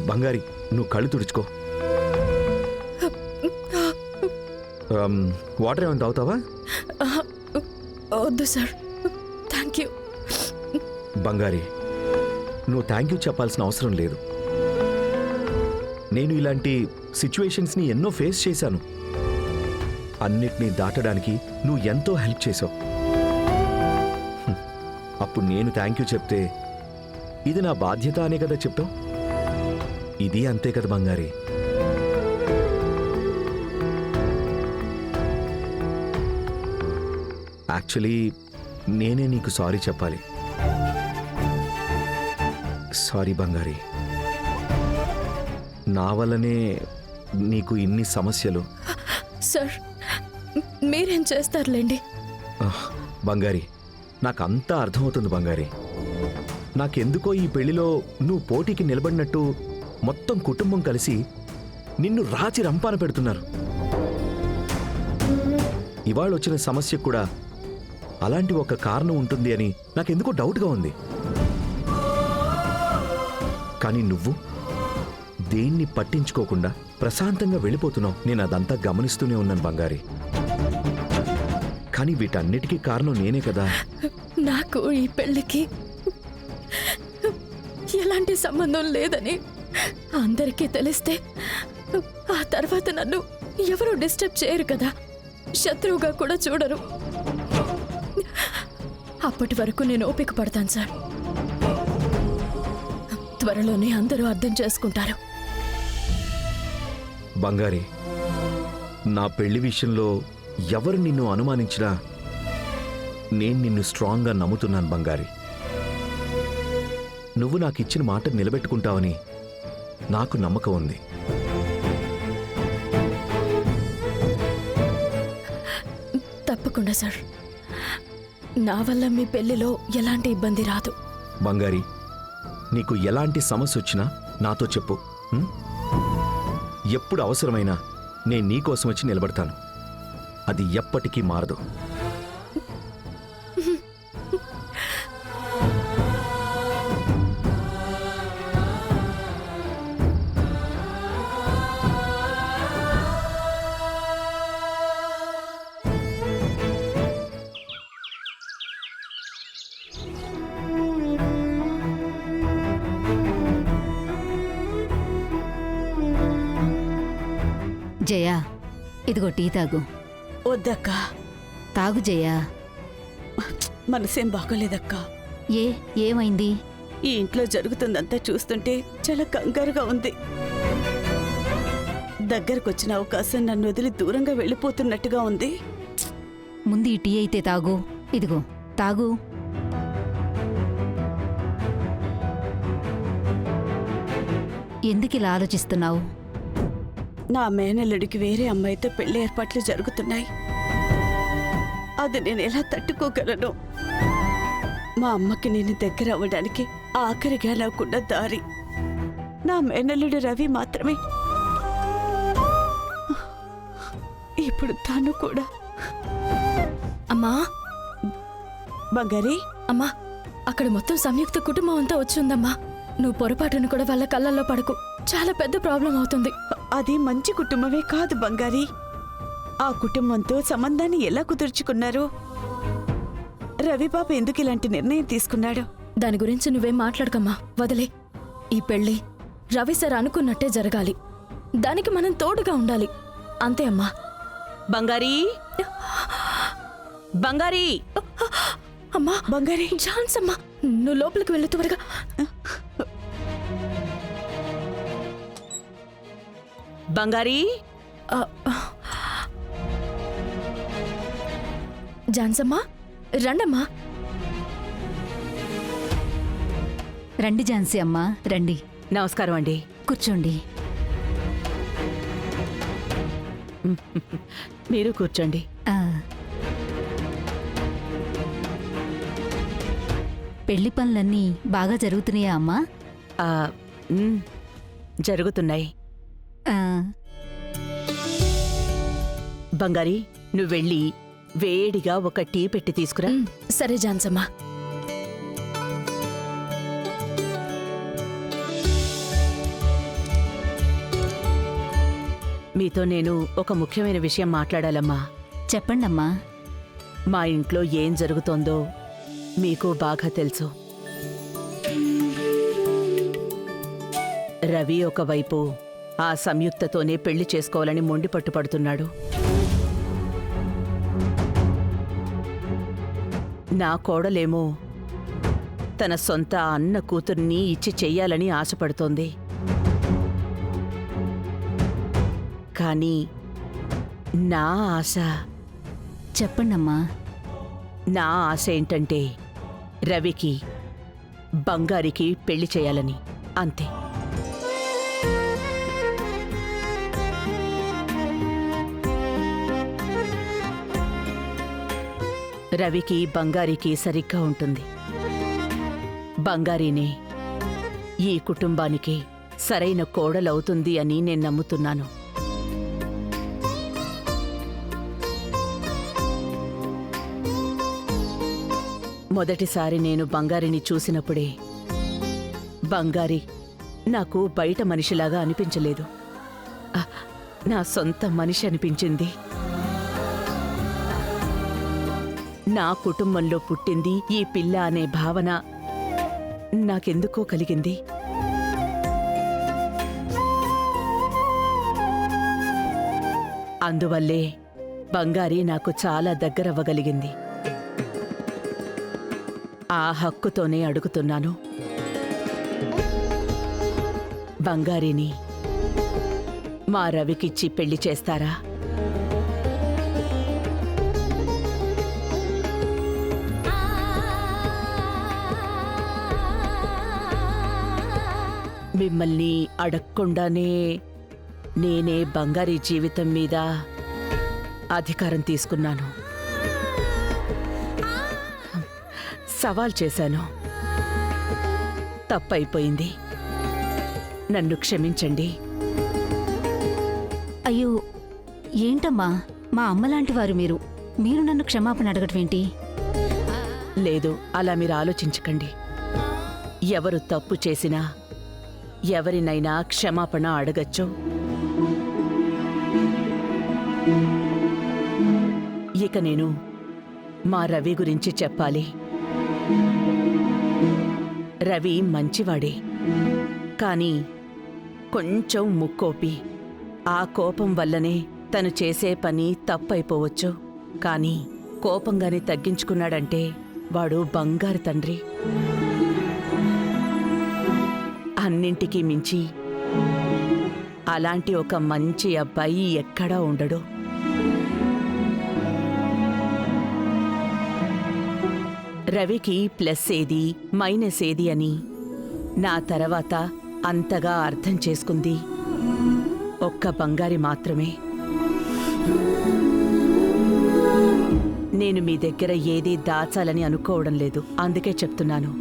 బంగారి, నువ్వు కళ్ళు తుడుచుకో. వాటర్ ఏమైనా తాగుతావా? వద్దు సార్, థ్యాంక్ యూ. బంగారి, నువ్వు థ్యాంక్ యూ చెప్పాల్సిన అవసరం లేదు. నేను ఇలాంటి సిచ్యువేషన్స్ని ఎన్నో ఫేస్ చేశాను. అన్నిటినీ దాటడానికి నువ్వు ఎంతో హెల్ప్ చేశావు. అప్పుడు నేను థ్యాంక్ యూ చెప్తే ఇది నా బాధ్యత అనే కదా చెప్తావు. ఇది అంతే కదా బంగారి. యాక్చువల్లీ నేనే నీకు సారీ చెప్పాలి. సారీ బంగారి, నా వల్లనే నీకు ఇన్ని సమస్యలు. సార్, మీరేం చేస్తారులేండి. బంగారి, నాకంతా అర్థమవుతుంది బంగారి. నాకెందుకో ఈ పెళ్లిలో నువ్వు పోటీకి నిలబడినట్టు మొత్తం కుటుంబం కలిసి నిన్ను రాచి రంపాన పెడుతున్నారు. ఇవాళ వచ్చిన సమస్యకు కూడా అలాంటి ఒక కారణం ఉంటుంది అని నాకెందుకో డౌట్గా ఉంది. కానీ నువ్వు దేన్ని పట్టించుకోకుండా ప్రశాంతంగా వెళ్ళిపోతున్నావు. నేను అదంతా గమనిస్తూనే ఉన్నాను బంగారి. కానీ వీటన్నిటికీ కారణం నేనే కదా. నాకు ఈ పెళ్లికి ఎలాంటి సంబంధం లేదని అందరికీ తెలిస్తే ఆ తర్వాత నన్ను ఎవరూ డిస్టర్బ్ చేయరు కదా, శత్రువుగా కూడా చూడరు. అప్పటి వరకు నేను ఓపిక పడతాను సార్. త్వరలోనే అందరూ అర్థం చేసుకుంటారు. బంగారి, నా పెళ్లి విషయంలో ఎవరు నిన్ను అనుమానించినా నేను నిన్ను స్ట్రాంగ్గా నమ్ముతున్నాను బంగారి. నువ్వు నాకిచ్చిన మాట నిలబెట్టుకుంటావని నాకు నమ్మకం ఉంది. తప్పకుండా సార్, నా వల్ల మీ పెళ్లిలో ఎలాంటి ఇబ్బంది రాదు. బంగారి, నీకు ఎలాంటి సమస్య వచ్చినా నాతో చెప్పు. ఎప్పుడు అవసరమైనా నేను నీకోసం వచ్చి నిలబడతాను. అది ఎప్పటికీ మారదు. జయా, ఇదిగో టీ తాగు. వద్దక్కా. తాగు జయా. మనసేం బాగోలేదక్కా. ఏమైంది? ఈ ఇంట్లో జరుగుతుందంతా చూస్తుంటే చాలా కంగారుగా ఉంది. దగ్గరకొచ్చిన అవకాశం నన్ను వదిలి దూరంగా వెళ్ళిపోతున్నట్టుగా ఉంది. ముందు ఈ టీ అయితే తాగు. ఇదిగో తాగు. ఎందుకిలా ఆలోచిస్తున్నావు? నా మేనల్లుడికి వేరే అమ్మాయితో పెళ్లి ఏర్పాట్లు జరుగుతున్నాయి. అది నేను ఎలా తట్టుకోగలను? మా అమ్మకి నేను దగ్గర అవ్వడానికి ఆఖరిగా నాకున్న దారి నా మేనల్లుడు రవి మాత్రమే. ఇప్పుడు తాను కూడా. అమ్మా, బంగారి. అమ్మా, అక్కడ మొత్తం సంయుక్త కుటుంబం అంతా వచ్చిందమ్మా. నువ్వు పొరపాటును కూడా వాళ్ళ కళ్ళల్లో పడకు, చాలా పెద్ద ప్రాబ్లం అవుతుంది. అది మంచి కుటుంబమే కాదు బంగారి. ఆ కుటుంబంతో సంబంధాన్ని ఎలా కుదుర్చుకున్నారు? రవిబాబు ఎందుకు ఇలాంటి నిర్ణయం తీసుకున్నాడు? దాని గురించి నువ్వేం మాట్లాడకమ్మా, వదిలే. ఈ పెళ్లి రవి సార్ అనుకున్నట్టే జరగాలి. దానికి మనం తోడుగా ఉండాలి, అంతే అమ్మా. బంగారి, బంగారి, అమ్మా. బంగారి, ఛాన్స్ అమ్మా, నువ్వు లోపలికి వెళ్ళు త్వరగా. బంగారి. జాన్సమ్మా, రండమ్మా. రండి ఝాన్సీ అమ్మా, రండి. నమస్కారం అండి. కూర్చోండి. మీరు కూర్చోండి. పెళ్లి పనులన్నీ బాగా జరుగుతున్నాయా అమ్మా? జరుగుతున్నాయి. బంగారి, నువ్వు వెళ్ళి వేడిగా ఒక టీ పెట్టి తీసుకురా. సరే జాన్సమ్మా. మీతో నేను ఒక ముఖ్యమైన విషయం మాట్లాడాలమ్మా. చెప్పండమ్మా. మా ఇంట్లో ఏం జరుగుతోందో మీకు బాగా తెలుసు. రవి ఒకవైపు ఆ సంయుక్తతోనే పెళ్లి చేసుకోవాలని మొండి పట్టుపడుతున్నాడు. నా కోడలేమో తన సొంత అన్న కూతుర్ని ఇచ్చి చెయ్యాలని ఆశపడుతోంది. కానీ నా ఆశ చెప్పండమ్మా. నా ఆశ ఏంటంటే రవికి బంగారికి పెళ్లి చేయాలని, అంతే. రవికి బంగారికి సరిగ్గా ఉంటుంది. బంగారీనే ఈ కుటుంబానికి సరైన కోడలవుతుంది అని నేను నమ్ముతున్నాను. మొదటిసారి నేను బంగారిని చూసినప్పుడే బంగారి నాకు బయట మనిషిలాగా అనిపించలేదు. నా సొంత మనిషి అనిపించింది. నా కుటుంబంలో పుట్టింది ఈ పిల్ల అనే భావన నాకెందుకో కలిగింది. అందువల్లే బంగారి నాకు చాలా దగ్గరవ్వగలిగింది. ఆ హక్కుతోనే అడుగుతున్నాను, బంగారిని మా రవికిచ్చి పెళ్లి చేస్తారా? మిమ్మల్ని అడగకుండానే నేనే బంగారి జీవితం మీద అధికారం తీసుకున్నాను. సవాల్ చేశాను. తప్పైపోయింది. నన్ను క్షమించండి. అయ్యో, ఏంటమ్మా, మా అమ్మలాంటి వారు మీరు. మీరు నన్ను క్షమాపణ అడగటమేంటి? లేదు, అలా మీరు ఆలోచించకండి. ఎవరు తప్పు చేసినా ఎవరినైనా క్షమాపణ అడగచ్చు. ఇక నేను మా రవి గురించి చెప్పాలి. రవి మంచివాడే, కానీ కొంచెం ముక్కోపి. ఆ కోపం వల్లనే తను చేసే పని తప్పైపోవచ్చు. కానీ కోపంగానే తగ్గించుకున్నాడంటే వాడు బంగారు తండ్రి. అన్నింటికీ మించి అలాంటి ఒక మంచి అబ్బాయి ఎక్కడా ఉండడు. రవికి ప్లస్ ఏది మైనస్ ఏది అని నా తర్వాత అంతగా అర్థం చేసుకుంది ఒక్క బంగారి మాత్రమే. నేను మీ దగ్గర ఏదీ దాచాలని అనుకోవడం లేదు. అందుకే చెప్తున్నాను,